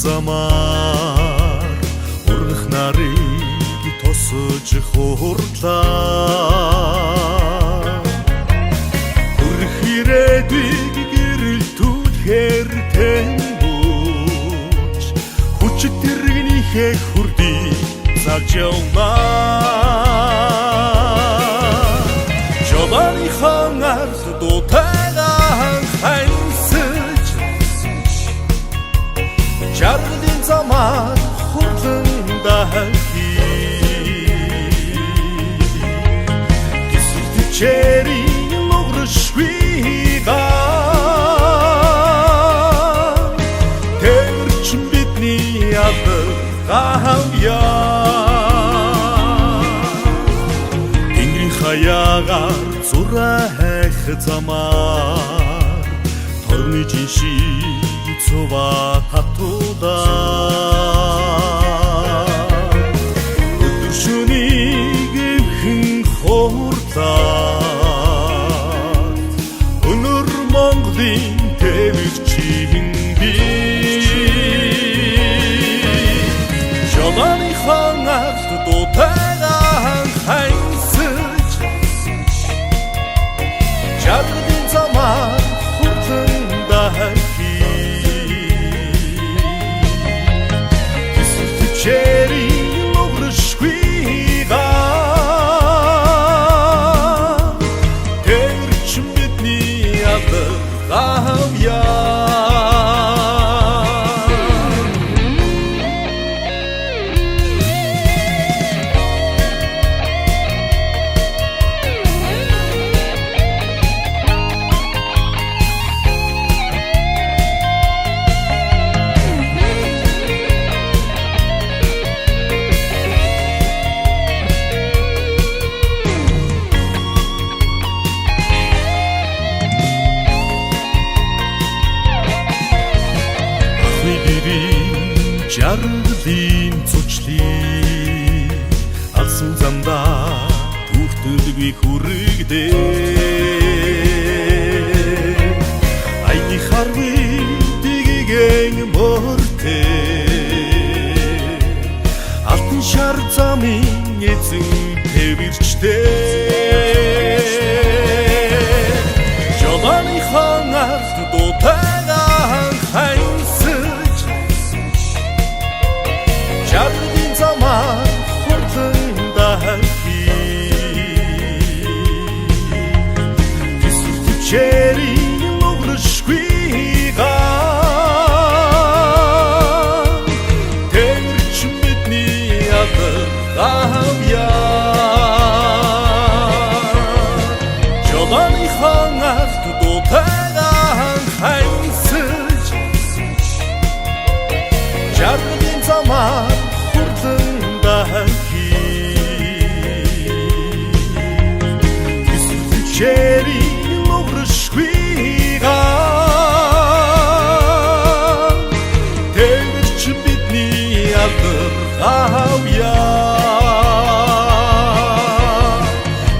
замаар ургах нарыг тосож хурлаа хүрх ирээдүйг гэрэлтүүлэхээр тэмбүүч хүчит тэрэгнийхээ хүрдий залж явнаа жолооныхон ард дутайгаа хансаж жаргалын замаар хурлан Чери логрышвига тэрч бидний авгавья Ингри хаягаар зурах замаар торны жинши цова татуда өдөршөнийг хэн хортлаа Тэмэрчин би жолооныхон ард дутайгаа хансаж жаргалын замаар хурлан Чери логрышвига тэрч бидний авгавья Жаргалын цучлыг алсан замдаа түүхтэлгүй хүрэгдээ Айны харвы дигигэн мөртээ Алтан шар замын эзэн тэвэрчтэй Жолооныхон ард дутайгаа хансаж Жаргалын замаар хурлан Чери логрышвига тэрч бидний авгавья жолооныхон ард дутайгаа хансаж жаргалын замаар Чери логрышвига тэрч бидний авгавья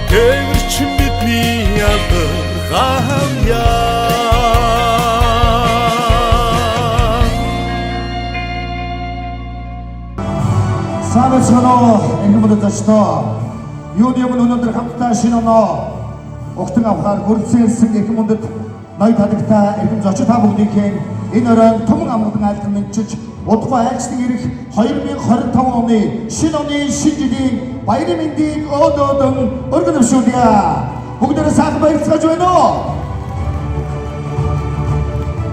тэрч бидний авгавья Савэцано энгэмэд ташто юуны өнөөдөр хамтдаа шинэ оноо Огтон авахаар гүрцэлсэн их мөндөд ноёд хадагта эрхэм зочин та бүгдийнхээ энэ оройн түмэн амгалан айлтан мэдчиж удахгүй айлчдаг ирэх 2025 оны шинэ оны шинэ жилийн баярын мэндийг өөдөөдөн өргөнөвшүүлье. Бүгдээрээ сайхан баярлцгааж байна уу?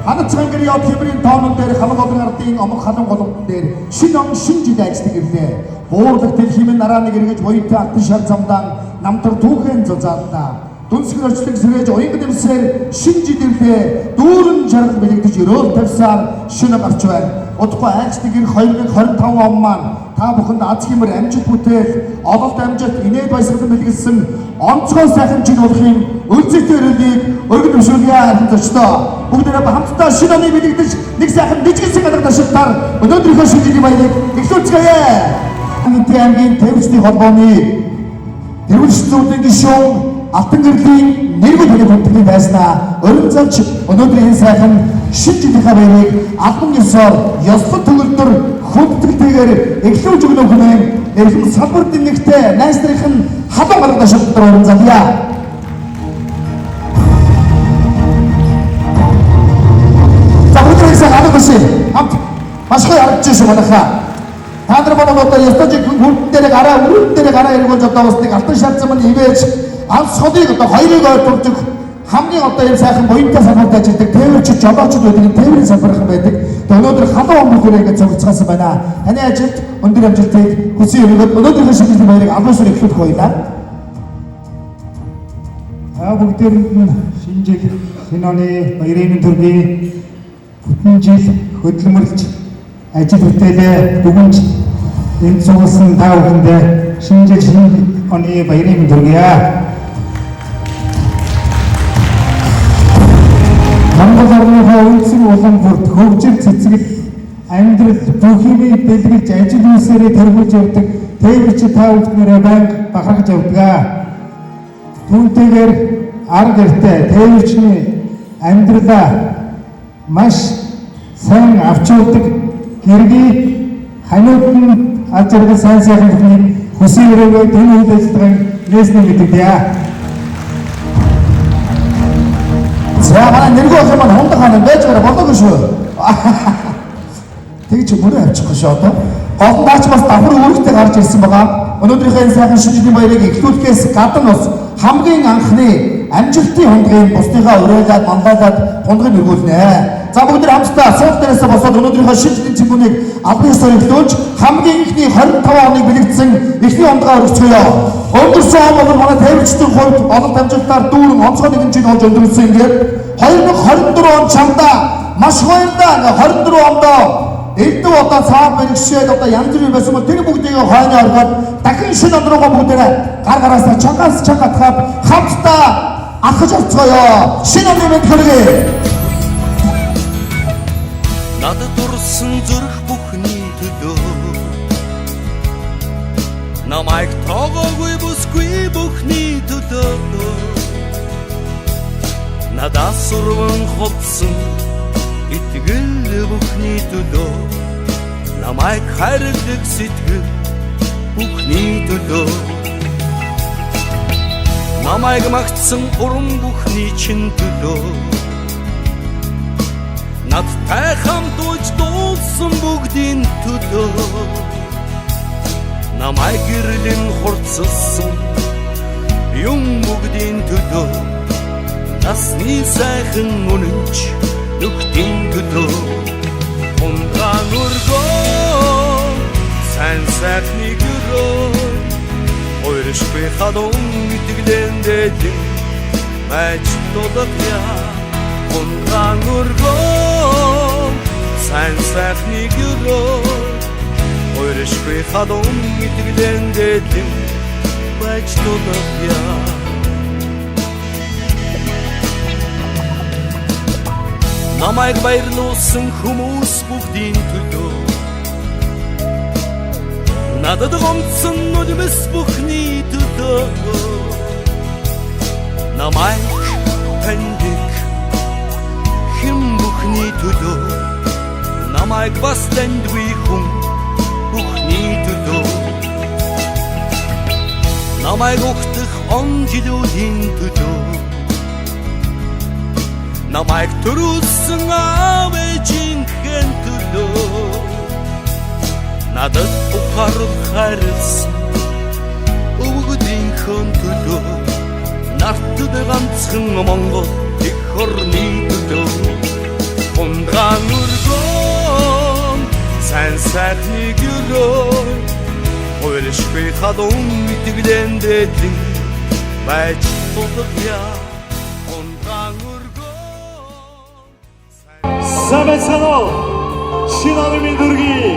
Ханацхан гэр яв хэмрийн тоонон дээр хамаг олон ардын омог халуун голомтон дээр шинэ он шинэ жил айлчдаг ирлээ. Буурлах дэлхиймэн нарааныг эргэж буянтай алтан шар замдаа намтар түүхэн зузааллаа. Дүнсгэр орчлог сэргээж уянган эмсээр шинэ жилийнхээ дүүрэн жаргал бэлэгдэж өрөөл тавьсаар шинэ гарч байна. Удахгүй айлчдаг ир 2025 он маань та бүхэнд аз хэмэр амжилт бүтээх, ололт амжилт инээд баясгалан бэлгэлсэн онцгой сайхан жил болохын үлзийтэй өрөөлийг өргөнөвшүүлье харин зочдоо. Бүгдээрээ хамтдаа шинэ оны бэлэгдэж нэг сайхан нэжгэлсэн алга ташилтаар өнөөдрийнхөө шинэ жилийн баярыг эхлүүлцгээе. Аймгийн төвчдийн холбооны тэрвэлжлүүдийн гишүүн Алтан гэрлийн нэргүй төлөв хүндэтгэл байснаа өрн залж өнөөдрийн сайхан шинэ жилийнхаа баярыг албан ёсоор ёслол төгөлдөр хүндэтгэлтэйгээр эхлүүлж өгнө хэмээн эрхэм салбар дэмэгтэй найз нарын халуун гаргаж шилдтер орон залъя. За бүгдээс алга бишээ. Хамт маш их харагдаж шүү манайхаа. Та нар одоо ёстожиг хүрдэн дээр гараа өрөөнд дээр гараа эргүүлж одоо бас нэг алтан шалцсан нь ивэж алс холыг одоо хоёрыг ойртуулж хамгийн одоо юм сайхан буянтай салбарт ажилладаг тээвэрчид жолоочд байдаг энэ тээврийн салбархан байдаг. Тэгээ өнөөдөр халуун омбог ингээд цогцгаасан байна. Таны ажилд өндөр амжилтыг хүсье өгөөд өнөөдрийн шинжилгээ баярыг амбасаар эхлүүлэх байлаа. Бүгдээрэнд нь шинэ жил шинэ оны баярын төргийн бүтэн жил хөдөлмөрлж ажил бүтээлээ дүгнж энд суусан та бүхэндээ шинэ жил шинэ оны баярын төргийа. Монгол орныхоо үндсэн улам бүрт хөгжил цэцгэл амьдрал бүхнийг бэлгэлж ажил үйлсээрээ тэргүүлж явдаг тээвэрчид та бүхнээрээ байнга бахархаж явдаг. Түүнтэйгээр арга гэртээ тээвэрчний амьдралаа маш сайн авч явдаг гэргий ханиуд нь аз жаргал сайн сайхан бүхнийг хүсээ өрөөгөө энэ үйл ажиллагааг нээснэ гэдэг яа. За манай нэргүй охин маань хондох хаан байж байгаа болоогүй шүү. Тэгж бүрээ авчихгүй шүү одоо. Олон даач бас давхар үүрэгтэй гарч ирсэн байгаа. Өнөөдрийнхөө энэ сайхан шинжлэлийн баярыг эхлүүлэхээс гадна бас хамгийн анхны амжилтын хондгийг бусдынхаа уриалаад мандалаад хондгийг өргүүлнэ. За бүгд хамтдаа суул дээрээс босоод өнөөдрийнхөө шинжлэлийн цэгүүнийг албан ёсоор эхлүүлж хамгийн ихний 25 оныг бэлэгдсэн эхний хондгоо өргөцгөөё. Өнгөрсөн он бол манай тээвэрчдийн хувьд олон амжилтаар дүүрэн онцгой нэгэн жил болж өнгөрсөн ингээд 2024 он чамдаа маш баярлалаа. 24 ондоо элдв одоо цаав бэрхшээл одоо янз бүрийн байсан бол тэр бүгдийг хойно оргоод дахин шинэ он руугаа бүгдээрээ гар гараасаа чангаас чангатгаад хамтдаа алхаж авцгаая. Шинэ оны мэд хүргэе. Надад дурсан зүрх бүхний төлөө намайг тоогоогүй бүсгүй бүхний төлөө надад сурван хувцсан итгэл бүхний төлөө намайг хайрладаг сэтгэл бүхний төлөө намайг магтсан урам бүхний чин төлөө надтай хамт ууж дуулсан бүгдийн төлөө намайг гэрлэн хурцсан юм бүгдийн төлөө насны сайхан үнэнч нүхтийн төлөө унгаан өргөө сайн сайхны гөрөө ойршгүй хадун итгэлэн дэдэн байж додотя унгаан өргөө сайн сайхны гөрөө ойршгүй хадун итгэлэн дэдэн байж додотя намайг баярлуулсан хүмүүс бүгдийн төлөө надад гомдсон нулимс бүхний төлөө намайг таньдаг хэм бүхний төлөө намайг бас таньдгүй хүн бүхний төлөө намайг угтах он жилүүдийн төлөө намайг төрүүлсэн аав ээжийнхэн төлөө надад ухаарл хайрлсан өвгөдийнхөн төлөө нартад ганцхан Монгол их орны төлөө унгаан өргөн сайн сайхны гөрөө ойршгүй хадун итгэлэн дэдэн байж тулгая унгаан Самэцано шинэ оны мэнд хүргэе.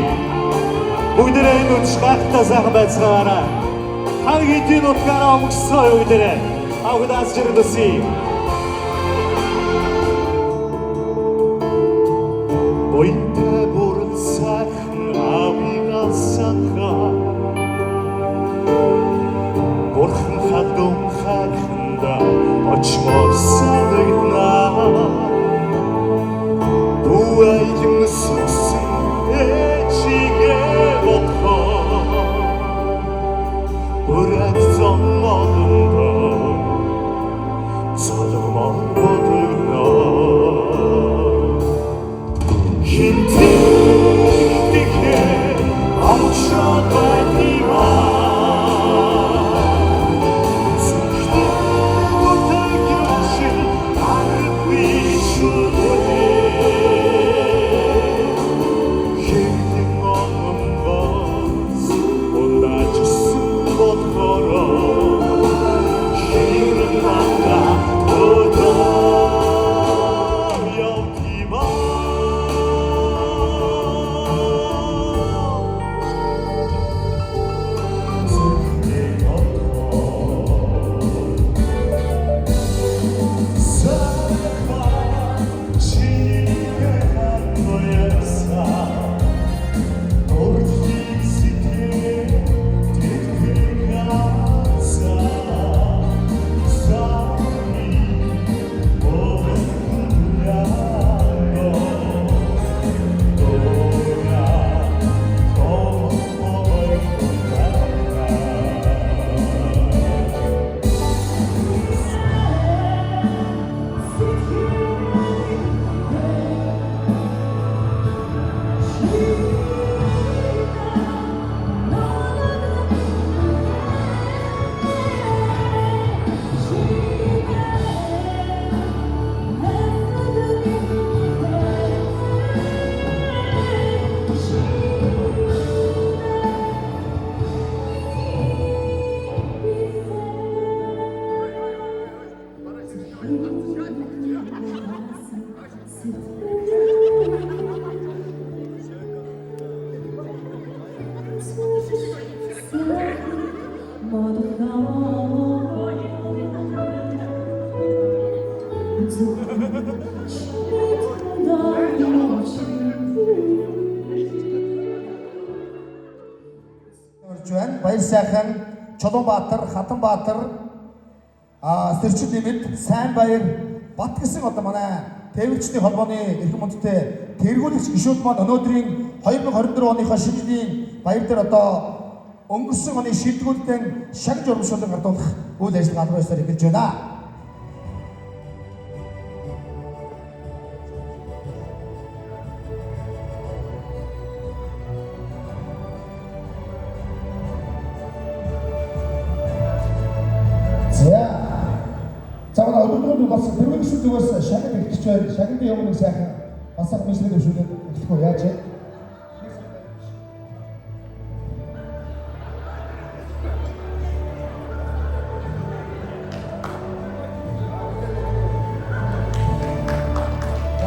Бүгдээрээ энэ үдшиг гахтаа сайхан байцгаараа. Хамгийн утгаараа өнгөсөн бүгдээрээ авгадаас жиргэсэн. Ойтой бүрэн сайхан авигаасаха. Бурхан хадун хайханда очмоор санагнаа. Баяр сайхан Чулуунбаатар, Хатанбаатар, Сэрчил нэмэд Сайн Баяр, Бат гэсэн одоо манай тээвэрчдийн холбооны эрхэм хүндтэй тэргүүлэгч гишүүд маань өнөөдрийн 2024 оныхоо шинэ жилийн баяр дээр одоо өнгөрсөн оны шилдэгүүдэн шагнаж урамшуулан гардуулах үйл ажиллагаа албан ёсоор эхэлж байна. Өдөртгөнд бас тэрвэгшил зүгээс шагнад эхэлж байна. Шагнадын юмныг сайхан бас их мэдлэг өвшүүлээд эхлэхгүй яаж вэ?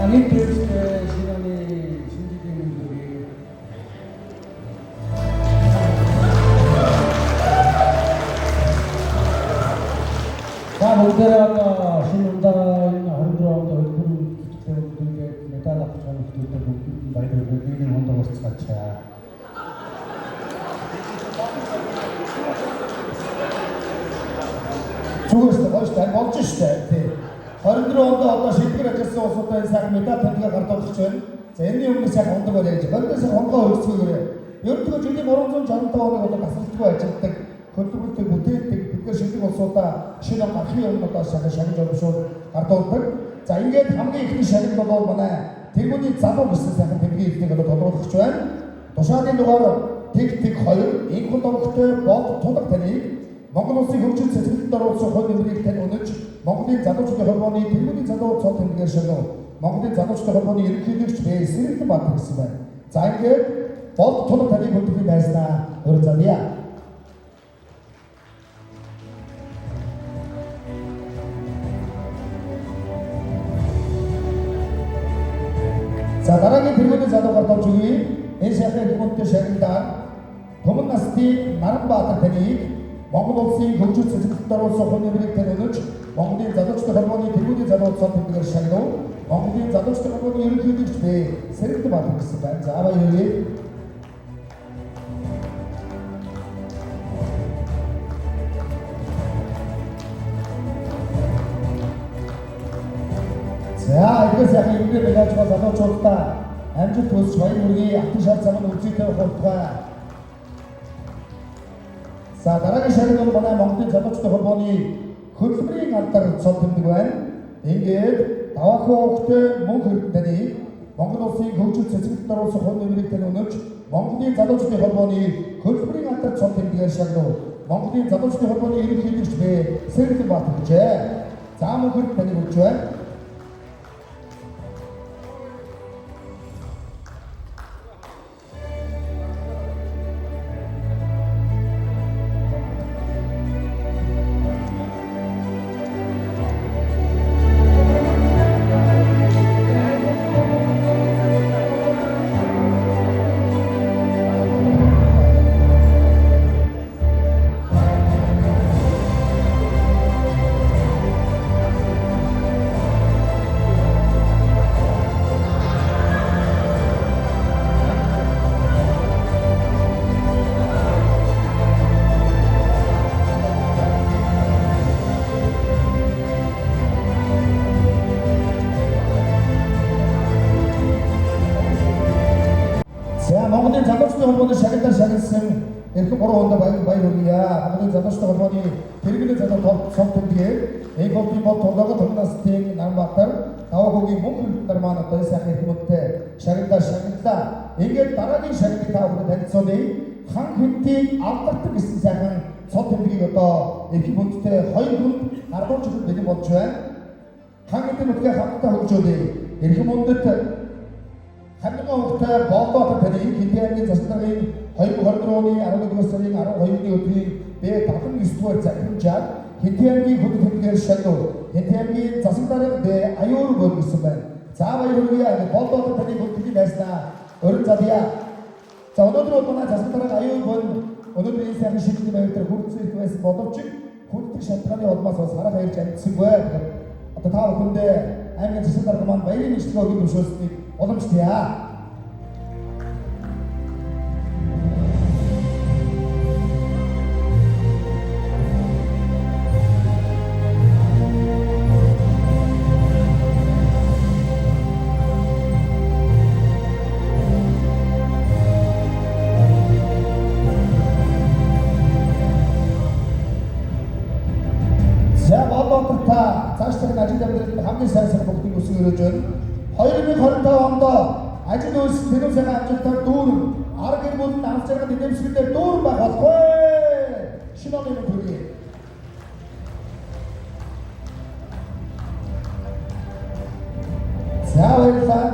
Нэг төрөлтэй шинэний шинжилгээ үйлдвэрийг бүгдээ одоо шинэ ундааны 24 онд хөдөлгөөн медаль авах хүмүүстээ бүгд баяр хөдөлгөөний ундаг устгачаа. Зүгээрс гоёстай болж штэ тий. 24 онд одоо шилдэгэр ажилласан улсуудаа энэ сайхан медаль тэмдэглэл гардуулж байна. За энэний өмнө сайхан ундаг байж байна. Бордоос хонгоо хөлцгөөрэй. Ерөнхийдөө жилийн 365 хоног одоо тасралтгүй ажилладаг хөдөлгөөнтэй бүтээдэг тэдгээр шилдэг улсуудаа шинэ гарахын өмнө одоо сайхан шагнаж урамшуул гардуулдаг. За ингээд хамгийн ихний шагнал бол манай тэргүүний залуу гэсэн сайхан тэмдэглэл хэлнийг одоо тодруулах байна. Тушаалын дугаар тэг 2 энх дургтай бод тулаг таныг Монгол улсын хөгжил цэцгэлд оруулсан хууль нэмрийг тань унаж Монголын залуучдын холбооны тэргүүний залуу цол тэмдэглэл шагнав. Монголын залуучдын холбооны ерөнхийлөгч Сэргэлдэн Бат гэсэн байна. За ингээд бод тулаг таныг хөдөлгөөн байснаа урьдчилъя. За дараагийн тэргүүний залуу гардуулж өгье. Энэ сайхан хүмүүстээ шагналаар Түмэн насны Наранбаатар таныг Монгол улсын хөгжил цэцгэлд оруулсан хууль нэмрийг тань унаж Монголын залуучдын холбооны тэргүүний залуу цол тэмдэглэл шагнав. Монголын залуучдын холбооны ерөнхийлөгч Сэргэлдэн Бат гэсэн байна. За баярлалаа. За ихэс яхаа ингээд байж байгаа залуучуудаа амжилт хүсэж баяр хүргэе. Алтан шар замын үзэгтэй хурдгай. За дараагийн шагнал бол манай Монголын залуучдын холбооны хөдөлмөрийн алдар цол тэмдэг байна. Ингээд даваахан хөвгтэй мөнгө хөрдөнтэй Монгол улсын хөгжил цэцгэлд оруулсан хууль нэмрийг тань унаж Монголын залуучдын холбооны хөдөлмөрийн алдар цол тэмдгээр шагнав. Монголын залуучдын холбооны ерөнхийлөгч Сэргэлдэн Бат гэжээ. За мөнгө тань өгч байна. Монголын залуучдын холбооны шагналаар шагналсан эрхэм 3 хонд баяр хүргье. Монголын залуучдын холбооны тэргүүний залуу цол тэмдэглэл энэ болтын бол тулгага Түмэн насны Наранбаатар даваагийн мөнгө хөрдөнтэй маань одоо сайхан эрхэм хүндтэй шагналаар шагналаа. Ингээд дараагийн шагналыг та бүхэн танилцуулъя. Хан хэмтийн алдартай гэсэн сайхан цол тэмдэглэлийг одоо эрхэм хүндтэй 2 хүнд гардуулж өгөх бэлэн болж байна. Хан хэмтийн нүдгээ хамтдаа хөгжүүлье. Эрхэм хүндэд Ханган хөвгтэй Болдоотор таныг Хинтээний засгийн 2024 оны 11 сарын 12-ны өдрийн Б79 дугаар захирамжаар Хинтээний хөдөл тэмдэглэл шагнав. Хинтээний засаг дарга аюур бөр гэсэн байна. За баяр хүргэе. Болдоотор таныг хөдөлгөөний байснаа урьдчилъя. За өнөөдөр манай засаг дарга аюур бөр өнөөдөр энэ сайхан шилдэг байр дээр хүрэлцэн ирэх байсан боловч хүнддэг шалтгааны улмаас бас харах ярьж амжсангүй. одоо та бүхэндээ аймгийн засаг дарга маань баярын мэдлэг өгөх зөвшөөрлийг уламжлая. За бодоод та цаашдын ажил амьдралд хамгийн сайн бүгдийг өсгөх өрөөж байна. 2025 онд ажил үйлс тэрүүн сайхан амжилтаар дүүрэн арга гэр бүлийн анх жаргал эзэмшгэлээр дүүрэн байх болтугай. Шинэ оны төргий. За баярлалаа.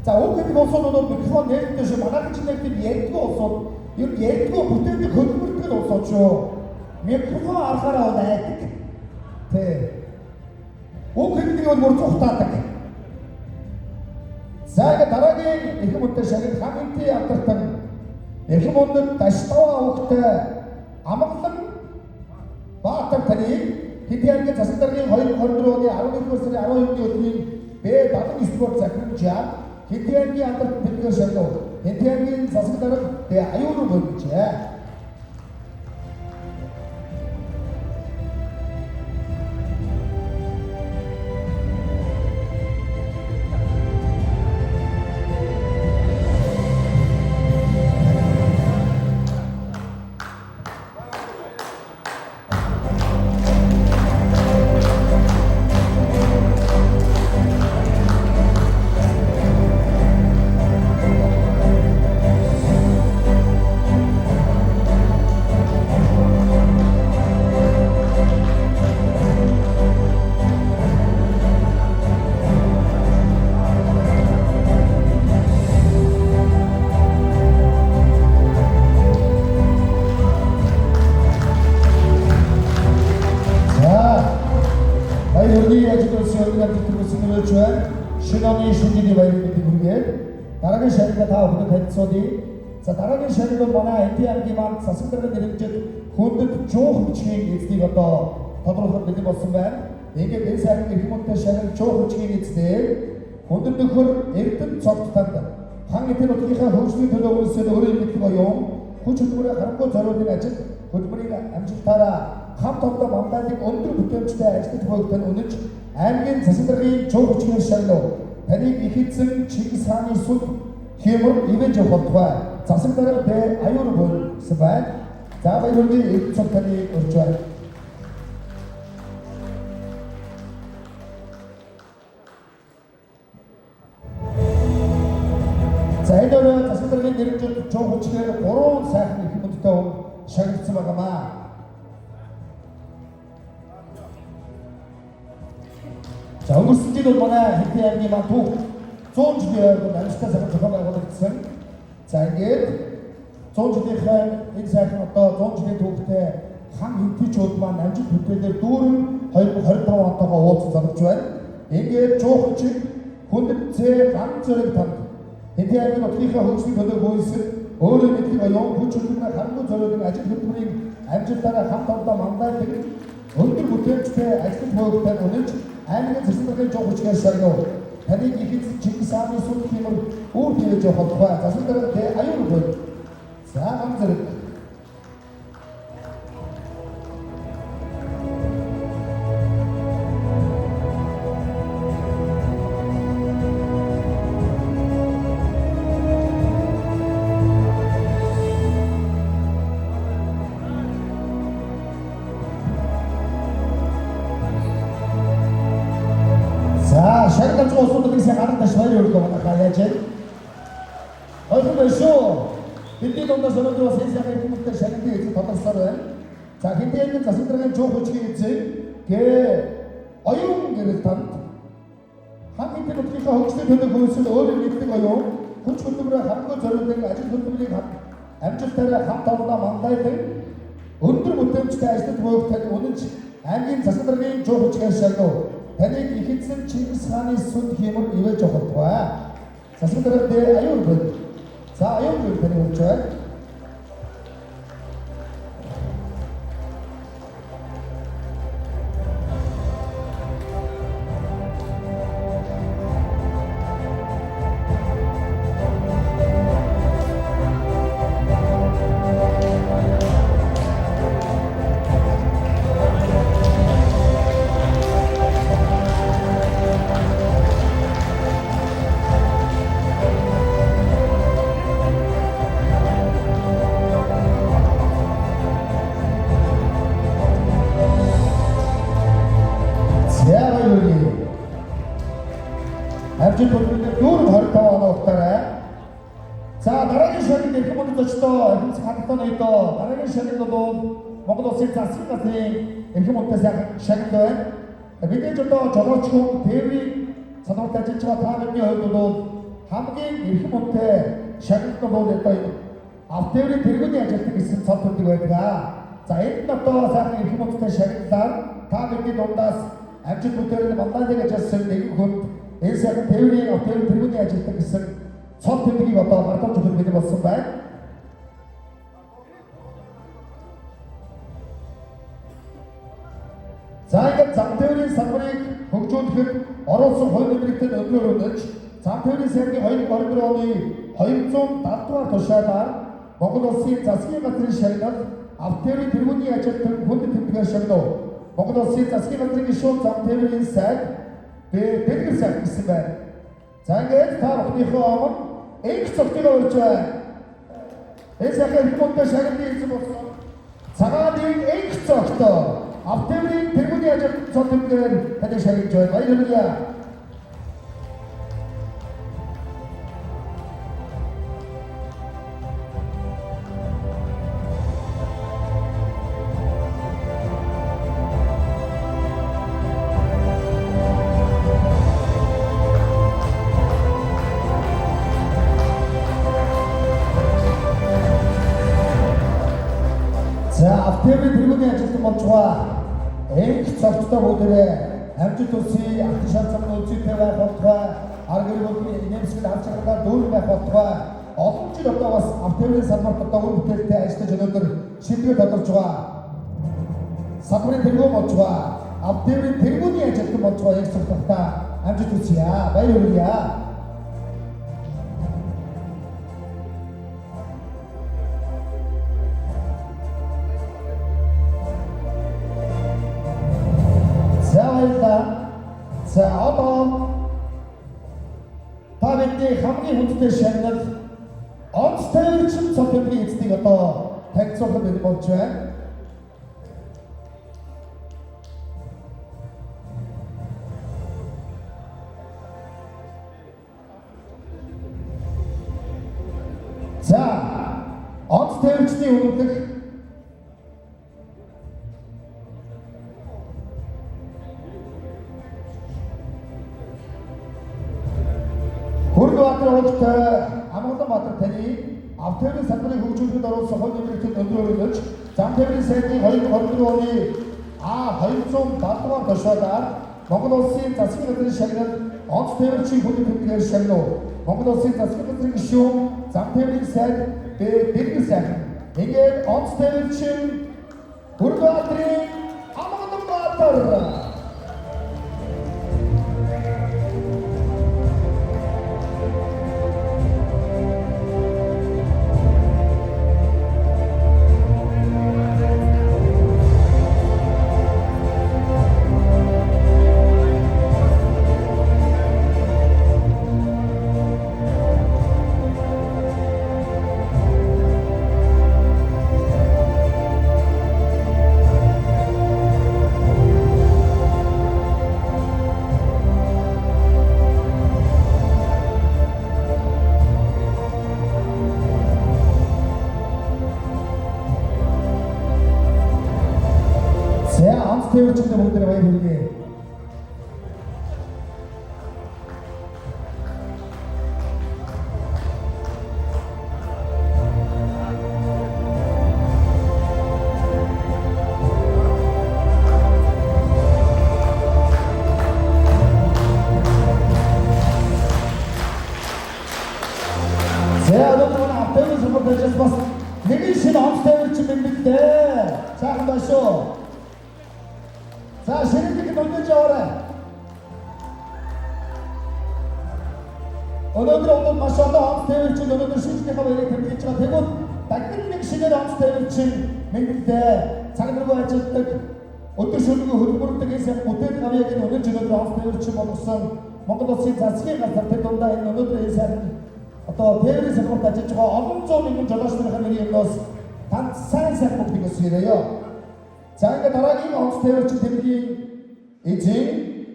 За өөрөөр улсуудад микрофон нээлттэй шүү. Манайхан ч нээлттэй ярьдгүй улсууд, ер ярьдгүй бүтээдэг хөлбөртгөл улсууд шүү. Микрофон арахаараа найдаг. Уг хэлнийг бол бүр цухтаадаг. За ингээд дараагийн их мөндөр шагнал хамтын амтартан их мөндөр даштава хөхтэй амглан Баатар таныг хэдийгээр засаг даргын 2024 оны 11-р сарын 12-ны өдрийн Б79-р захирамжаар хэдийгээр амтарт тэмдэглэж шагнав. Хэдийгээр засаг дарга аюулгүй болжээ. Шиноны шинжлэх баяр мэдээг хүргээд дараагийн шалгалт та бүхэнд танилцуулъя. За дараагийн шалгалт манай Эдийн аймгийн маань засаг даргын нэрмжид хүндэт жуух бичгийн эзнийг одоо тодруулах бэлэн болсон байна. Ингээд энэ сайхан эрх мөнтэй шалгалт жуух бичгийн эзнээр хүндэт нөхөр Эрдэнэ цогцтанд хан эдийн нутгийнхаа хөгжлийн төлөө үйлсэд өөрийн мэдлэг оюун хүч хөдөлмөрийн харамгүй зориулын ажил хөдөлмөрийн амжилтаараа хамт олон мандатыг өндөр бүтээмжтэй ажиллаж буйг өнөж аймгийн засаг даргын жуух бичгийн шалгалт таныг их эзэн Чингис хааны сүд хэмэр ивэж болтугай. Засаг дарга Б аюул болсон байна. За баярлалаа эд цог таны өрж байна. За энэ өрөө засаг даргын нэрмжид жуух бичгээр 3 сайхан их мөндөд шагнагдсан байнамаа. За өнгөрсөн жил бол манай Хэдийн аймгийн маань түүх 100 жилийн амьсгалтай сайхан зохион байгуулагдсан. За ингээд 100 жилийнхээ энэ сайхан одоо 100 жилийн түүхтэй хан хинтичүүд маань амжилт бүтээлээр дүүрэн 2025 онтойгоо уулзсан залгаж байна. Ингээд жуухан чиг хүндэт зээ ган зэрэг танд Хэдийн аймгийн нутгийнхаа хөгжлийн төлөө үйлсэд өөрийн мэдлэг оюун хүч хөдөлмөрийн харамгүй зориулын ажил хөдөлмөрийн амжилтаараа хамт олон мандатыг өндөр бүтээмжтэй ажиллах буйгтай өнөж аймгийн засаг даргын жуух бичгээр шагнав. Таныг их эзэн Чингис хааны сүд хэмэр үр хивэж явах болтугай. Засаг дарга аюул бол. За ган зэрэг. Шагнал улсуудын сайн арга ташвар өргөв манайхаа яаж вэ? Ойлгомжтой шүү. Бидний дундаас өнөөдөр бас энэ сайхан хүмүүстээр шагналын эзэн тодорхойлсоор байна. За Хэдийн аймгийн засаг даргын жуух бичгийн эзэн оюун гэрэл танд хан эдийн нутгийнхаа хөгжлийн төлөө хөөсөл өөрийн мэдлэг оюун хүч хөдөлмөрийн харамгүй зориулын ажил хөдөлмөрийн амжилтаараа хамт олоноо мандатыг өндөр бүтээмжтэй ажиллаж буйгтай үнэнч аймгийн засаг даргын жуух бичгээр шагнав. Таныг их эзэн Чингис хааны сүд хэмэр ивэж болтугай. Засаг дарга аюул бол. За аюул бол таны өрж байна. амжилт төлөвлөлт дүүр 25 оноо өгтөөрэй. За дараагийн шагнал ирэх мөн зочдоо хэмц хатагтаа ноёдоо дараагийн шагнал бол Монгол Улсын засгийн газрын эрхэм үндэс шагнал байна. Бидний одоо жолооч хүн тээврийн санаанд ажиллаж байгаа та бидний хувьд бол хамгийн эрхэм үнэтэй шагнал бол одоо автоэрийн тэргүүний ажилтг гэсэн цол төдий байдаг. За энэ нь одоо сайхан эрхэм үнэтэй шагналаар та бидний дундаас амжилт бүтээрэнд бандаадаг ажилласан нэгэн хүнд энэ сайхан тээврийн автоэрийн тэргүүний ажилтг гэсэн цол төдийг одоо мартаж өгөх гэдэг болсон байна. За ингээд зам тээврийн салбарыг хөгжүүлэхэд оруулсан хувь нэмрэлтэд өдрөөр зам тээврийн сайргийн 2023 оны 270 дугаар тушаалаар Монгол Улсын засгийн газрын шагнал автоэрийн тэргүүний ажилтг хүнд тэмдэглэл шагнал Монгол Улсын засгийн газрын гишүүн зам тээврийн сайд бэлгэр сайд гэсэн байна. За ингээд та бүхнийхээ өмнө их цогтыг өрж байна. Энэ сайхан хүмүүстээ шагналын эзэн болсон цагаатын их цогтоо автоэрийн тэргүүний ажилтг цол тэмдэглэл таны шагналж байна. Баярлалаа. За автоэрийн тэргүүний ажилтан болж байгаа энх цогцтой бүгдээ амжилт төсөй алт шалцсан үзүүтэй байх болтугай арга хэрэгний нэмсгэл авч чадгаар дүүр байх болтугай олон жил одоо бас автоэрийн салбарт одоо үр бүтээлтэй ажиллаж өнөөдөр шийдвэр тодорч байгаа салбарын тэргүүн болж байгаа автоэрийн тэргүүний ажилтан болж байгаа энх цогцтой амжилт төсөй баярлалаа. За одоо та бидний хамгийн хүндтэй шагнал онц тээвэрчин цол тэмдгийн эзнийг одоо танилцуулах бид болж байна. За онц тээвэрчний үнэмлэх Амгаланбаатар таны автоэрийн салбарыг хөгжүүлэхэд оруулсан хувь нэмрэлтэд өдрөөр зам тээврийн сайдын 2024 оны 270 дугаар тушаалаар Монгол Улсын засгийн газрын шагнал онц тээвэрчийн хүнд тэмдэглэл шагнал Монгол Улсын засгийн газрын гишүүн зам тээврийн сайд бэлгэр сайхан ингээд онц тээвэрчин Бүрбаатрын Амгаланбаатар тээвэрчтэй бүгдээ баяр хүргэе. За одоо автоэрийн салбарт ажиллаж бас нэгэн шинэ онц тээвэрчин бэлдээ. Сайхан байна шүү. За ширээдийг өндөөж яваарай. Өнөөдөр бол маш олон онц тээвэрчин өнөөдөр шинжлэхийнхаа баярыг тэмдэглэж байгаа. Тэгвэл дахин нэг шинээр онц тээвэрчин мэдлээ цаг наргүй ажилладаг өдөр шөнөгүй хөлбөрдөг энэ сайн бүтээл авьяагийн өнөөдөр онц тээвэрчин болгосон Монгол Улсын засгийн газар тэр дундаа энэ өнөөдөр энэ сайн одоо тээврийн салбарт ажиллаж байгаа олон зуун нэгэн жолооч нарын нэрээс танд сайн бүгдийг өсгөрөөё. За ингээд дараагийн онц тээвэрчин тэмдгийн эзэн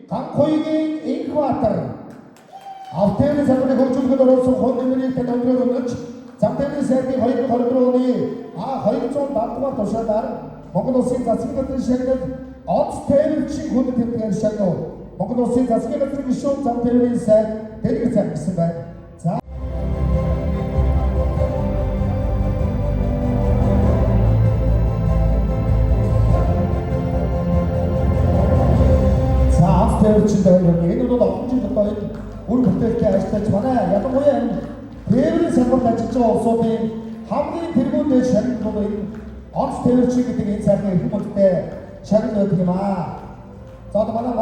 Ганхойгийн Инкватор автоны салбарын хөгжүүлэхэд оролцсон хонь нэмрийн тань өндрөөр өмнөж замтны сайдын 2024 оны 270 дугаар тушаалаар Монгол Улсын засгийн газрын шагнал онц тээвэрчийн хүнд тэмдгээр шагнав. Монгол Улсын засгийн газрын гишүүн зам тээврийн сайд дэлгэр захисан байна. Энэ бол олон жил одоо энэ үр бүтээлтэй ажиллаж манай ялангуяа энэ тээврийн салбарт ажиллаж байгаа улсуудын хамгийн тэргүүн дэд шагнал бол энэ онц тээвэрчийн гэдэг энэ сайхан их хүнтэй шагнал байдаг юм аа. За одоо манай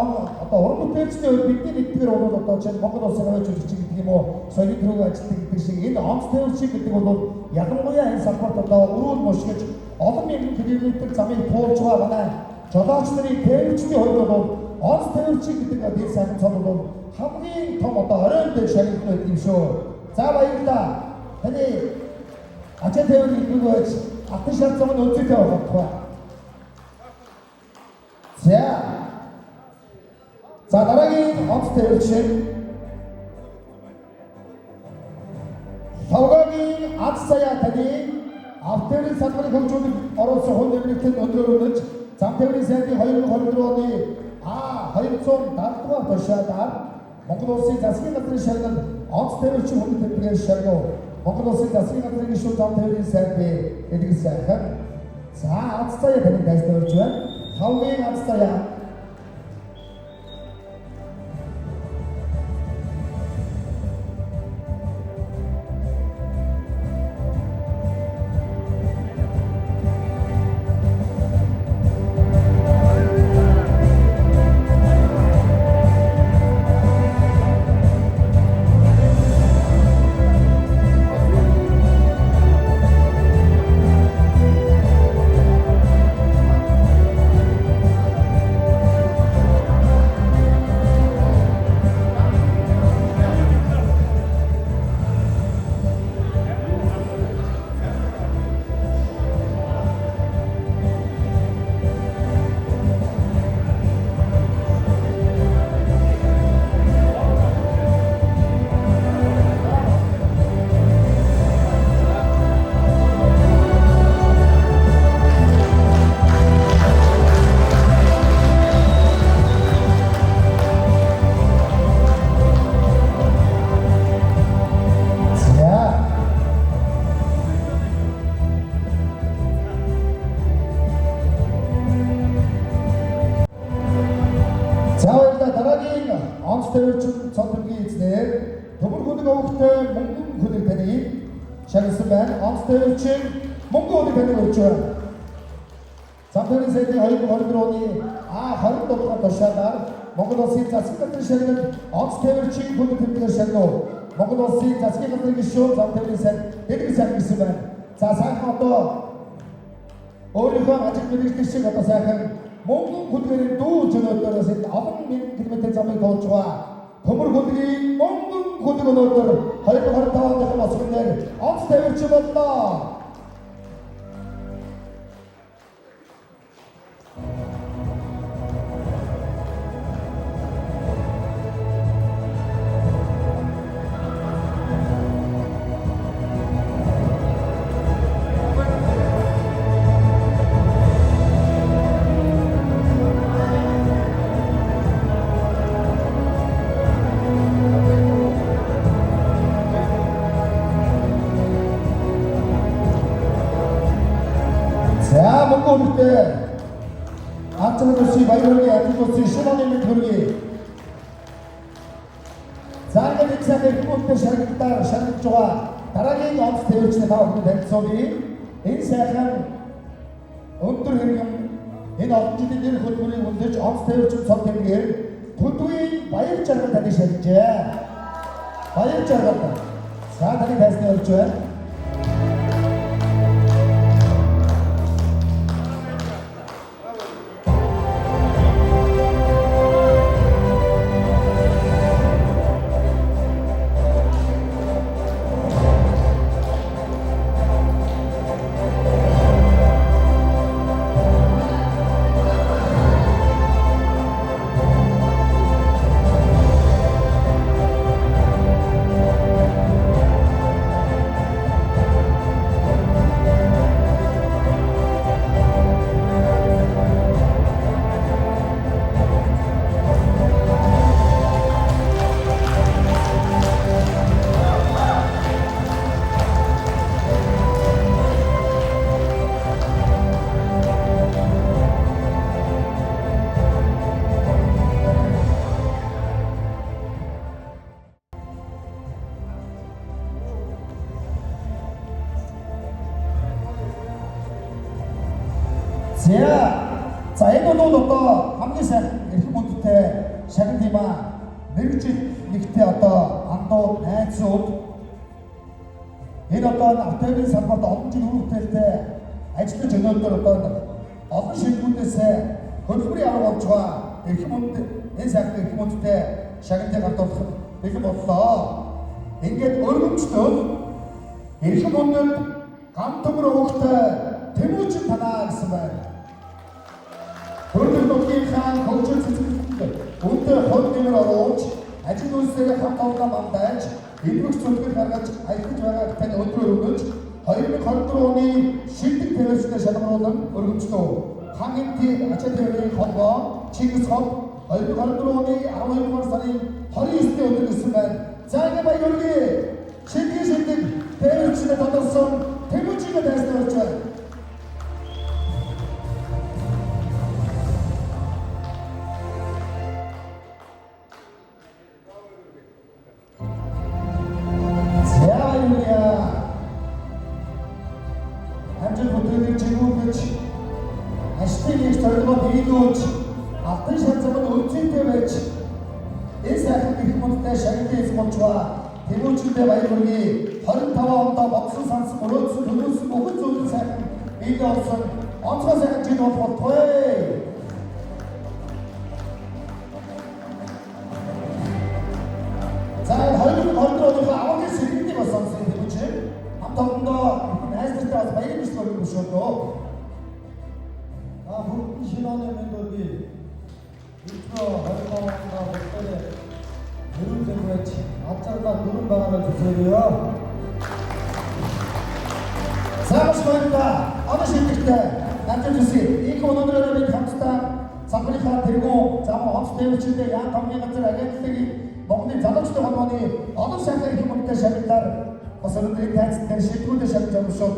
одоо уран бүтээлчдийн хувьд бидний нэгдгээр бол одоо чинь Монгол Улсын хавь жүжигчин гэдэг юм уу соёлын төрөв ажилтдаг гэдэг шиг энэ онц тээвэрчийн гэдэг бол ялангуяа энэ салбарт одоо өрөөл мушгиж олон мянган километр замыг туулж байгаа манай жолооч нарын тээвэрчдийн хувьд бол онц тээвэрчийн гэдэг энэ сайхан цол бол хамгийн том одоо оройн дэд шагнал байдаг юм шүү. За баярлалаа. Таны ачаа тээврийн нэг байж алтан шар замын үзэгтэй байна. За дараагийн онц тээвэрчин Тавгагийн аз сая таны автоны салбарын хөгжүүлэлт оролцсон хүн нэмрийн өндөр өнөж зам тээврийн сайдын 2024 оны 270 дугаар тушаалаар Монгол Улсын засгийн газрын шагнал онц тээвэрчин хүн тэмдгээр шагнав. Монгол Улсын засгийн газрын гишүүн зам тээврийн сайд эдгээр сайхан. За аз сая таны дайснавч байна. Тавгагийн аз сая тээвэрчин цонхны эзнэр төмөр хүнийг өвгтэй мөнгөн хүнийг таны шагнасан байна. Онц тээвэрчин мөнгөн хүнийг таны өрж байна. Зам тээврийн сайдын 2024 оны 27 дугаар тушаалаар Монгол Улсын засгийн газрын шагнал онц тээвэрчин хүнийг тэмдгээр шагнав. Монгол Улсын засгийн газрын гишүүн зам тээврийн сайд дэлгэр захисан байна. За сайхан одоо өөрийнхөө ажил мэргэжлийн шиг одоо сайхан Монгол хүлгэрийн дүү жөнөдөөс олон мянган километр замыг туулж байгаа. Төмөр хүлгийн Монгол хүлэг өнөөдөр 2025 оны босгоноор онц тээвэрчин боллоо. Mongol'te Antanadosi Bayrogi Antikosi Şuman'ın mütürgi Zangın ikisinde hükümette şarkıtlar şarkıtçığa Taragin onç tevçine tavuklu densobi En sayhan Undur hürgüm En 6. dilleri hükümleri undur onç tevçin sottemgir Tutuin bayır çarkıta dişerince Bayır çarkıta Zaten desne ölçüyor За энэ бол одоо хамгийн сайн эрх мөндөдтэй шагнал юм аа. Мэргэжил нэгтэй одоо андууд, найзууд энэ одоо автомобилийн салбарт олон жил үргэлжлэлтэй ажиллаж өнөөдөр одоо олон шилжүүлээс хөлбөрийн арга болж байгаа эрх мөндөд энэ сайхан эрх мөндөдтэй шагналыг гардуулах бэлэн боллоо. Ингээд өргөмжтөл эрх мөндөд ган төмөр өгөхтэй Тэмүүжин танаа гэсэн байна. Хөргөл нутгийн хаан хөгжил цэцэрлэгт өндөр хол нэмэр оруулж ажил үйлсээр хамт олонно бандаж эдвэрч зүтгэл гаргаж аялж байгаа тань өдрөөр өгөж 2024 оны шилдэг телевизээр шалгаруулан өргөмжлөө. Хангинти ачаатны холбоо Чингис хаан 2024 оны 12 сарын 29-ний өдөр гэсэн байна. За ингэ баяр хүргэе. Шилдэг телевизээр тодорсон Тэмүүжин дайсан болж байна. Алтан шалзамд үлцэнтэй байж энэ сайхан эрх мөндөдтэй шагналын эзэмчваа Тэмүүжиндээ баяр хүргэе. 25 онд бодсон сансан өрөөдсөн төлөвлөсөн бүгд зүйл сайхан бий болсон онцгой сайхан жил болтугай. За 2024 оны аваагийн сэтгүүлийг бас сонсон Тэмүүжин хамт олондоо найз нартай бас баяр хүргэж өгшөөлөө. Бүгд шинэ оны мэнд өргөе. Өчигдөр 20 онд бүгдээ хөрөнгө байж ачаалаа дөрөв байгаараа зүсээрээ. Сааш баярлалаа. Одоо шилдэгтэй намжиж үсэ. Их өнөөдрөө бид хамтдаа Самбарийнхаа тэргүү зам онц төвчөндөө яа хамгийн газар агентлагийн Монголын залуучдын холбооны олон сайхан эрх мөндөдтэй шагналаар бас өнөөдрийн тайлбар шилдэгүүдээр шалгаж өгсөн.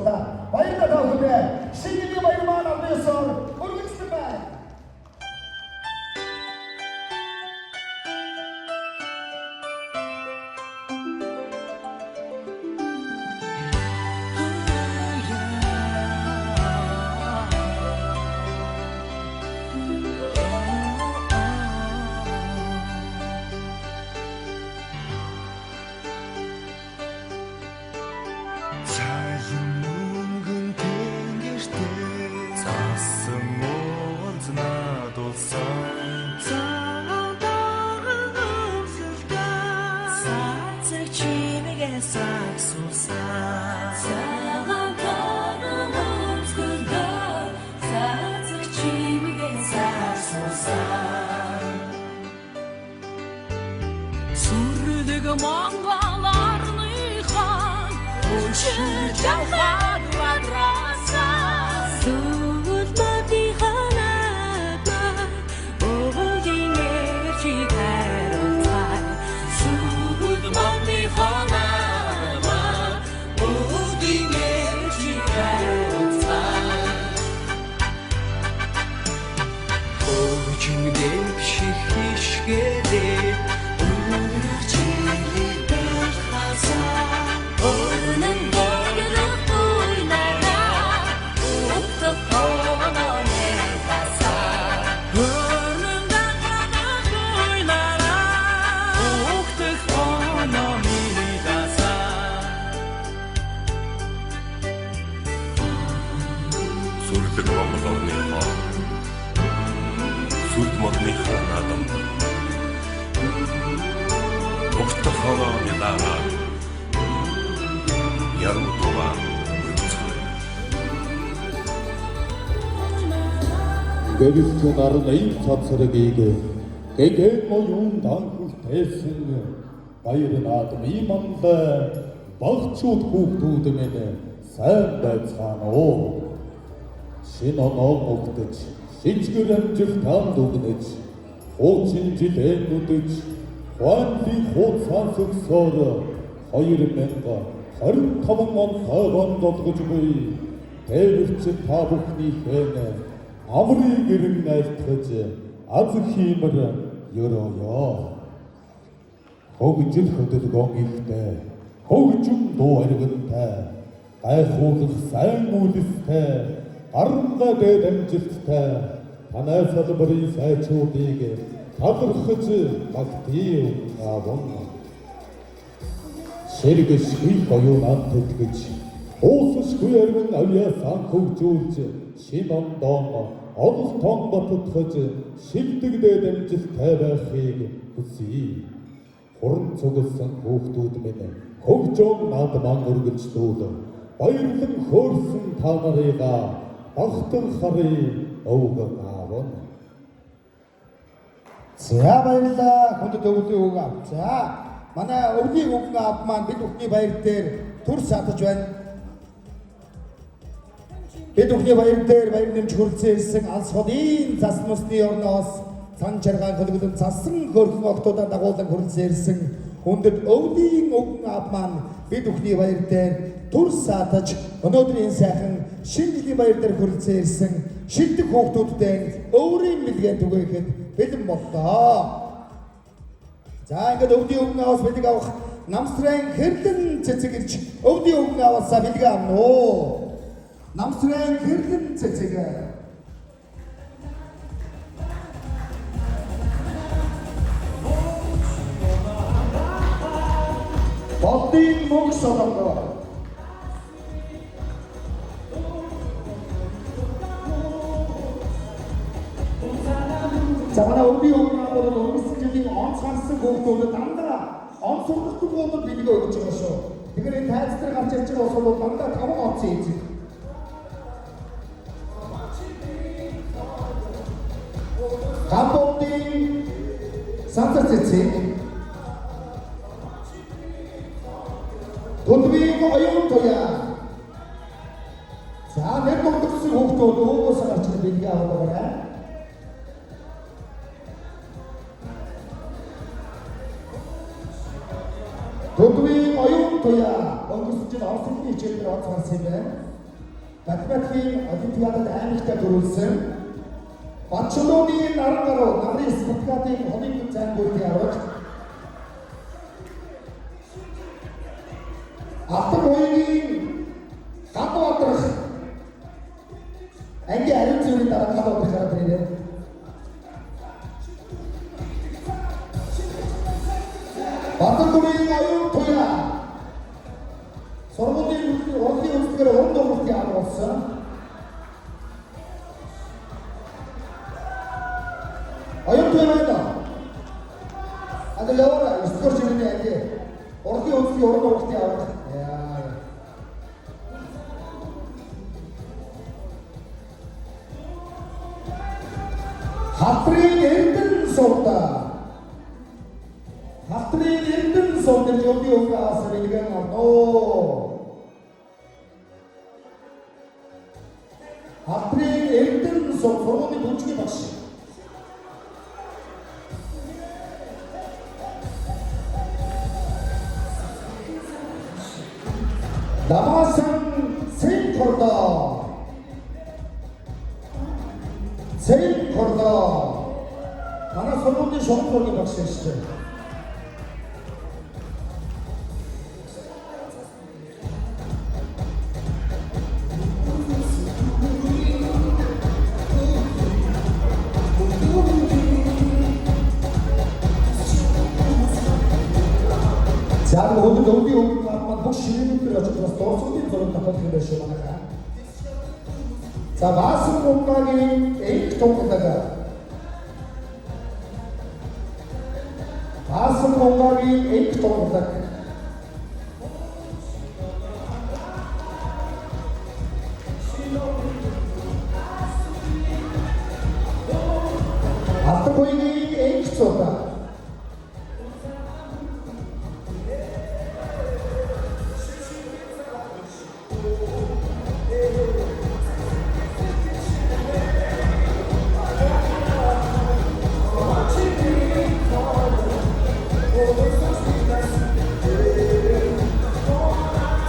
Баярлалаа бүхэн. Шинэ баяр маань авъяасаар өргөжлөн байна. Гэвч нарны цацрыг гэгэн моюун данхүлтэйсэн баяр наадмын мандаа багчууд хүүхдүүд минь сайн байцгаана уу. Шинэ оноо өгдөж шижгэр амжих танд өгнөж хуучин жилэн нүдэж хуанлын хуудсан сөксөөр 2025 он хойгонд олгож буй тээвэрчин та бүхний хэнэ амрын гэрэн найлтгаж аз хиймэр ёроё. Хөгжил хөдөлгөөн ихтэй, хөгжим дуу аригтай, гайхуулах сайн үйлстэй, арангаа дээд амжилттай танай салбарын сайжуудыг талархаж магтъя авна. Сэргэшгүй гоёнаад тэтгэж уусшгүй арвин авьяасан хөгжүүлж шин ондон ололтон баттгэж шилдэг дээд амжилттай байхыг хүсье. Хуран цугласан хүүхдүүд минь хөгжөөн наадман өргөж дүүл баярлан хөөрсөн та нарыгаа багтан харъя өвг аавна. За баярлалаа. Хүндэт өвлийн үг аав. За манай өвлийн үг аав маань бид бүхний баяр дээр түр сатаж байна. Бид бүхний баяр дээр баяр нэмж хүрэлцэн ирсэн алс хотын засн усны орноос цан чаргаан хөлгөлөн цасан хөрхөн октодоо дагуулan хүрэлцэн ирсэн хүндэт өвлийн үг аав маань бид бүхний баяр дээр түр сатаж өнөөдрийн сайхан шинэ жилийн баяр дээр хүрэлцэн ирсэн шилдэг хүүхдүүдтэй өврийн мэлгэн түгээхэд бэлэн боллоо. За ингээд өвлийн үг аавс бэлэг авах намсрын хэрлэн цэцэг ирж өвлийн үг аавсаа бэлэг авна уу. Намсрын хэрлэн цэцэг. Болдын мөнгө солонгоо. За манай өвлийн үг аавууд өнгөрсөн жилийн онц харсан хүүхдүүдэд дандаа онц сургалтын буудал бэлэг өгч байгаа шүү. Тэгэхээр энэ тайз дээр гарч ирж байгаа бол дандаа 5 онц ийзэг. Гамбодын сандар цэцэг. Төлөвийн оюун туяа. За нэг өнгөрсөн хүүхдүүд өвөөс гарч ирж бэлэг аваад байгаа. Төлөвийн оюун туяа өнгөрсөн жил Орос улсын хичээлээр онц харсан юм байна. Математикийн олимпиадад аймагтаа төрүүлсэн. Батчулууны наран гаруй намрын спартакиадын холын зайн бүртийн аврагт Автан уягийн гадуудрах ангийн ариун зүрийн дараа гадуудрах хараад ирээ. Батгүрийн оюун туяа сургуулийн урлагийн үсгээр уран дуулалтын арга болсон. Оюун туяа байна. Яваа өсгөр жирийн анги урлагийн үсгийн уран дуулалтын арга. Хатрын эрдэн суута. Хатрын эрдэн суудаг өвлийн үг аавс бэлгэн авноо. Хатрын эрдэн сууг сургуулийн бүжгийн багш. Дамасан сэн кордоо. Сэн кордоо. Манай сургуулийн шонгоргийн багш шүү дээ. За өнөөдөр өвлийн үг маань бүх ширүүгээр очиж бас дурсгалын зураг татах юм байна шүү манайхаа. За Баасан Бомгагийн энх тунгадаг. Баасан Бомгагийн энх тунгадаг. Автогойгийн энх цута.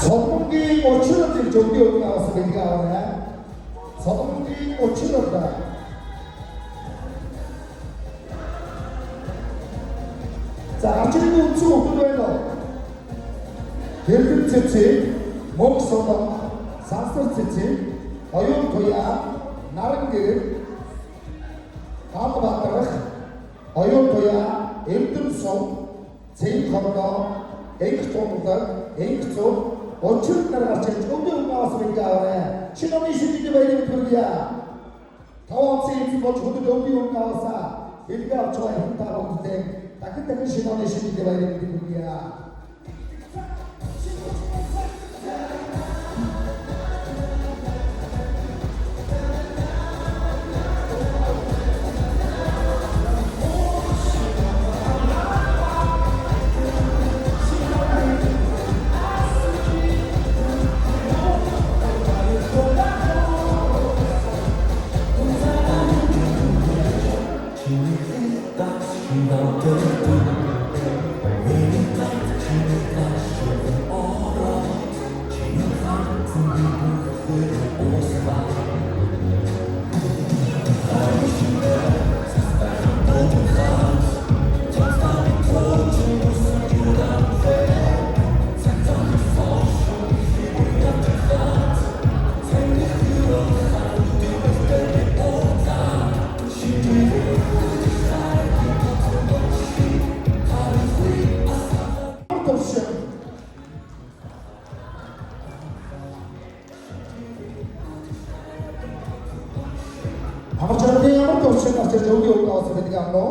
Соломгийн учрал гэж өвлийн үг аавс бэлэг аваарай. Соломгийн учрал. За ачирын үндсэн хүмүүс байна уу? Хэрхэн цэцэг, мөнгө солон, сансар цэцэг, оюун туяа, наран гэрэл, гал батрах, оюун туяа, эрдэм сум, цэйн хомдоо, энх тундаг, энх цуг, учир нар гарч ирж өвдөө унгаас мэдээ аваарай. Шинэ оны шилжилт баярыг хүргье. 5 онцгийн эзэн болж хөдөл өвдөө унгаасаа бэлгээ авч байгаа хүн та бүхэнд дахин шинэ оны шилжилт баярыг хүргье. Хамарчны ямар төвшин авчирч өвдөө унгаас мэдээ авно.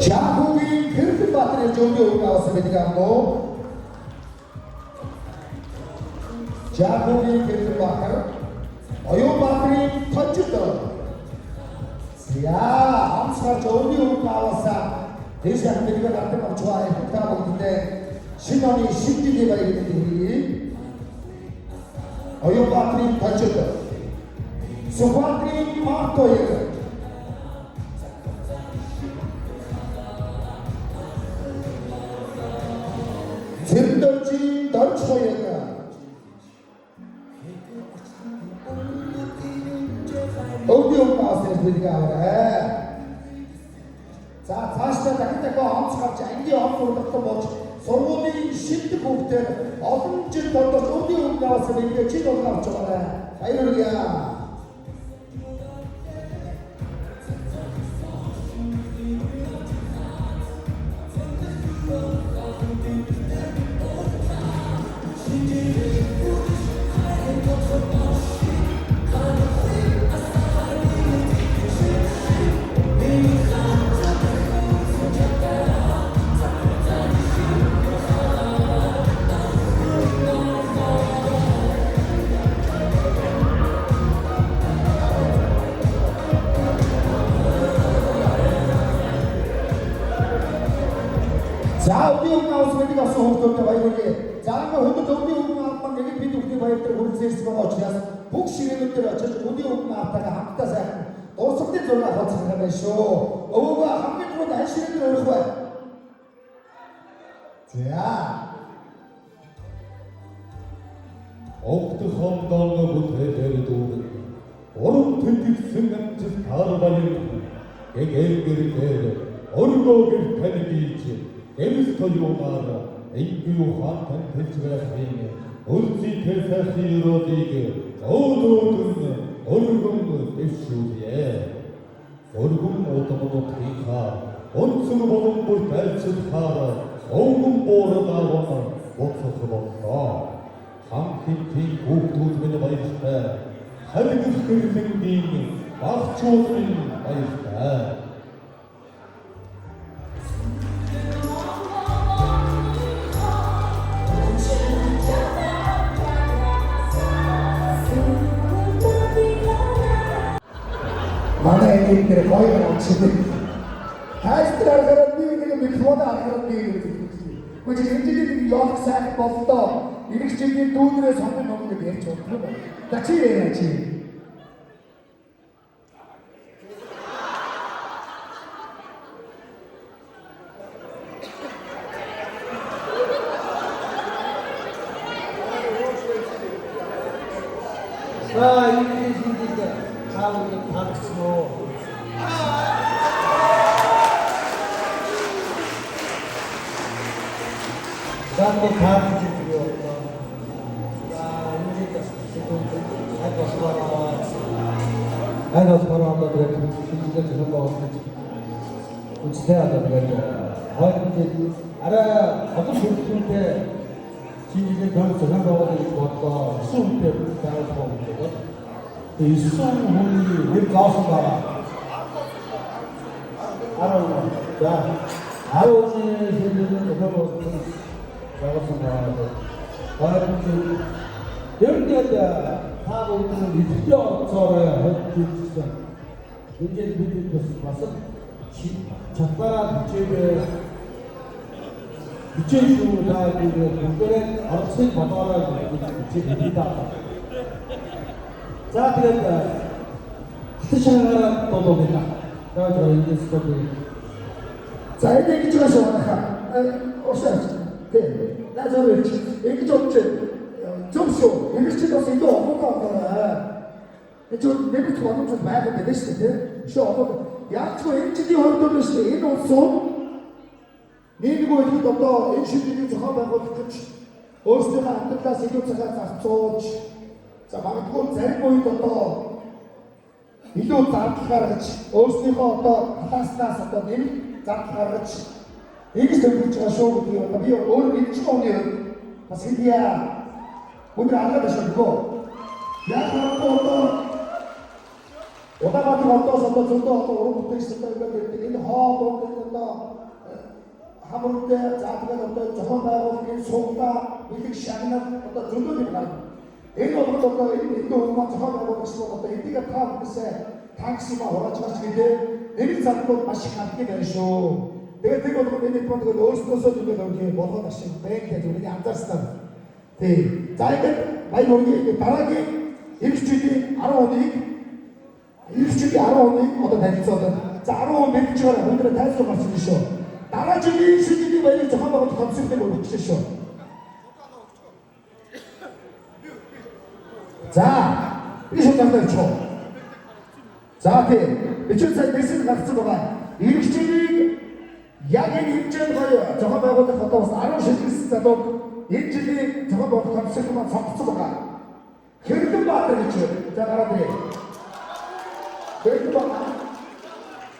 자국이 그렇게 빠뜨려 정도 나왔습니다. 뭐 자국이 그렇게 빠뜨려 어여 빠뜨리 터졌다. 야 암살 정도 나왔어. 대신 우리가 나한테 좋아해 했다 보는데 신원이 신기게 발견되니 어여 빠뜨리 터졌다. 소파뜨리 마토에 잼떨지 널쳐야가 어디로 나왔어요 우리가 그래 자 다시 다기다가 암스갑지 안기 암스럽다 뭐 소문이 신드 복대 어둠질 덜덜 어디로 나왔어요 우리가 지도 나왔죠 그래 아이러리야 자, 어디 나와서 어디 가서 홍도도 바이올이 자가 홍도 어디 오나 내게 비도 어디 바이올을 볼수 어찌야 복실의 것들 저 어디 오나 앞다가 함다서 도석대 졸라 같이 가면서 어가 함께 들어 날씨를 들어 거야 자 Огт хомдонгоо бүтээхээр дүүрэн урам тэмдэгсэн амжилт таарбаяр гэгээлгэрээр өргөө гэр тань бийж гэрс тоёмаар эйгүү хаан тань хэлцвэрхийн үлзий тэсэхи өрөөдийг өөдөөдөн өргөн дэвшүүлье өргөн удамнуудынхаа онцгой болон бүр тайлцлахаар өвгөн буурдаавар боцох боллоо хамхинтийн хүүхдүүд минь баяртай харигс гэрлэнгийн багчууд минь баяртай манай эдгээр хоёр очсон хайстраараа би нэг микрофон аваад би Which is indeed York Sack Boston. In exchange, 2 years something on the bench. That's it. 우리 박수로 그다음에 다음 주제요. 자, 이제 지금 아이고 수고하라 한번 그래. 이제 저런 거 지대하다 그랬죠. 이제 알아 어떤 분들 때 진짜 그런 저런 거가 되게 좋았다. 수업 때 배울 거 없거든. 이 수업이 왜 가수가 알아오나? 자, 알아오는 분들은 그런 거 작업성가하고 열대다 하고 있는 미디어처럼 문제 봤어? 작가나 부채식으로 다 문건에 바로 책 받아라 부채입니다. 자, 그랬다. 하트샤가라 또 된다. 자, 저 이제 스톱을. 자, 이제 이쪽에 와라. 오셔야지. 네, 나 저를 이렇게 좀 쇼. 이렇게 찍어서 이거 어머가 저 내가 좋아하는 좀 많이 하게 되시는데 쇼 어머 양초 엔지니 활동을 시대 이거 소 네이버 이거 또 엔지니 좀 하고 그렇지 어스가 안 된다 생각해서 좋지 자 막고 잘 보이고 또 이거 잡기가르치 어스가 또 하스나서 또 네이 잡기가르치 이게 정부가 쇼고요 tapi 오늘 일찍 오늘 마스기야 오늘 안 가셔고 야 그럼 또 오다가도 어떠서 또 저도 또 오른부터 있었다 이거 되게 허도 된다 하물 때 자기가 또 저번 바로 속다 이렇게 시작하는 어떤 정도들이 나요 이거 또 이거 음악 저번 바로 있어 또 이때가 다 글쎄 당시만 오라치가시게 내리 잡고 맛이 갖게 되죠 내가 되고 내리 번도 넣을 수도 써주면 이렇게 뭐가 다시 뱅게 되는 앉았어 네 자기가 많이 모르게 바라기 일주일이 알아오니 일주일이 알아오니 어떤 대기서든 자 알아오면 맥주가 오늘은 대수로 말씀이시오 나라주기 일주일이 많이 저한번도 감수되고 있으시오 자 이렇게 장단 쳐 자, 며칠 사이 메시지 같은 거가 일주일이 양행 입장 거예요 저한번도 갔다 와서 알아오실 수 있어도 일주일이 저한번도 감수되고만 잡수고가 결국 봤더니 자 가라들이 결국 봤다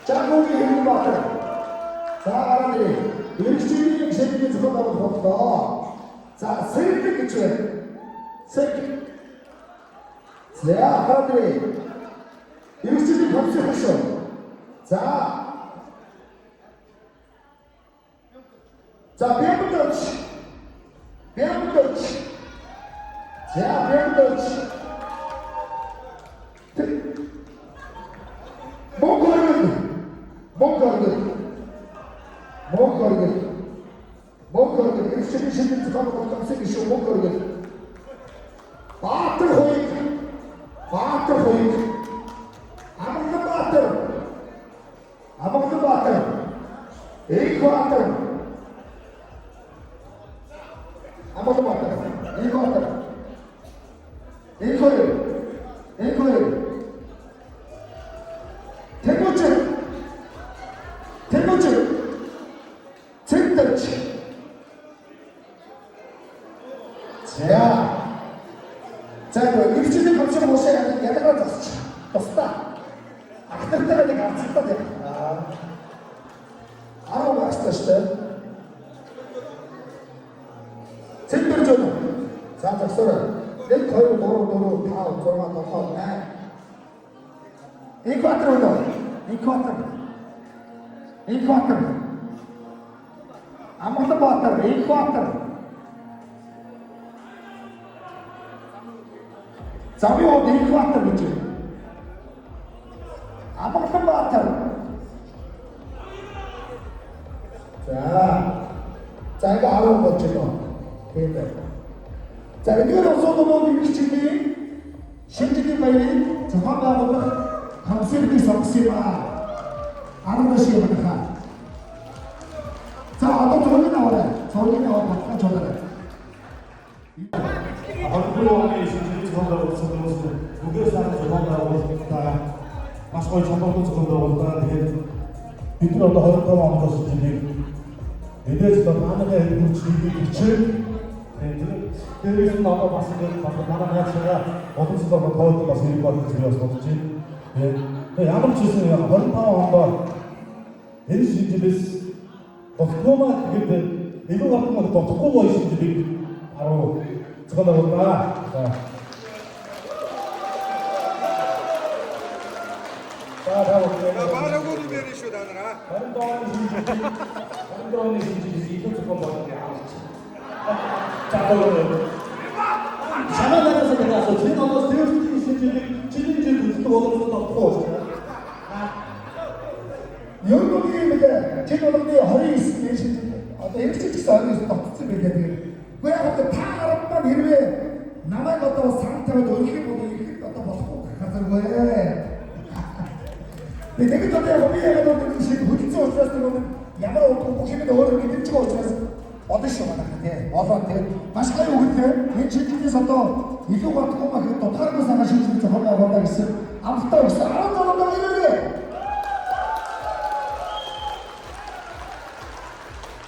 자국이 결국 봤다 자 가라들이 일주일이 생기게 저한번도 봤다 자 세일이 그치 세일 자 가라들이 일주일이 감수하셔 자 배부터 자, 배우들 목걸이들 일주일이 들어가고 감색이 쉬워 목걸이들 바틀 호익 아무것도 바틀 에이코 바틀 아무것도 바틀 이거 바틀 에이코를 대구증 쟁떨치 자, 그 일주일 감정 모셔야 하는 얘들아 졌다. 그때가 내가 갔다 돼. 알아보고 갔다 시대. 쟁떨치는 자, 작소를 내 거의 도로 다 돌아가 놓고 인코아트로 아무것도 봤다고 인코아트로 자비 옷 인코아트로 있지 아무것도 봤다고 자 이거 알아본 거지 자 이거는 소도모 미치기 심지기 빨리 저한방으로 감수일기 석시마 아는 것이 어떡하 자 또 저기 나오래 바깥 저래 얼굴 오기 신진이 저한다고 무교사는 저한다고 했다 маш гоё чанартай зөвлөд байгаа. Тэгээд бид нар одоо 25 онд болсон чинь мэдээж одоо манайхаа хэлбэрч хийх хичээл дээрээс нь одоо бас ингээд манай найзлага олон сар тоод бас хэрэг болох гэж бас бодож байна. Тэгээд ямар ч үсэн 25 онд энэ шинжилээс тогтмоо тэгээд илүү гатмаг тогтохгүй гоё шинжилийг аруу зохиолоо байна. Бараагүй нэрээ шүү данараа. Харин шинжилээс илүү зохиол болгох юм. Шамаанаас байгаа чинь одоо сэрүүлийн шинжилгээ чиний үздэг боломжтой болохгүй. Ер нь юм бэ? Чи болгоны 29 нэг шинжил одоо эргэжч гэсэн 29 тогтцсон байлаа тэгээд. Уу яг одоо та гараад маань хэрвээ намайг одоо санал тавиад өргөх юм бол ихэд одоо болохгүй газаргүй. Тэгээд одоо яг би яг одоо шиг хөдөлсөн учраас нэг ямар утгагүй хэмээн өөрөө мэдэрч байгаа учраас одоо шүү байна тий. Олоо тэгээд маш гоё үгтэй. Энэ шинжилгээс одоо илүү гатгүй мах дутгааргүй санаа шинжилгээ зохиол байгуулдаг гэсэн амттай өгсөн 17 даа ирээ.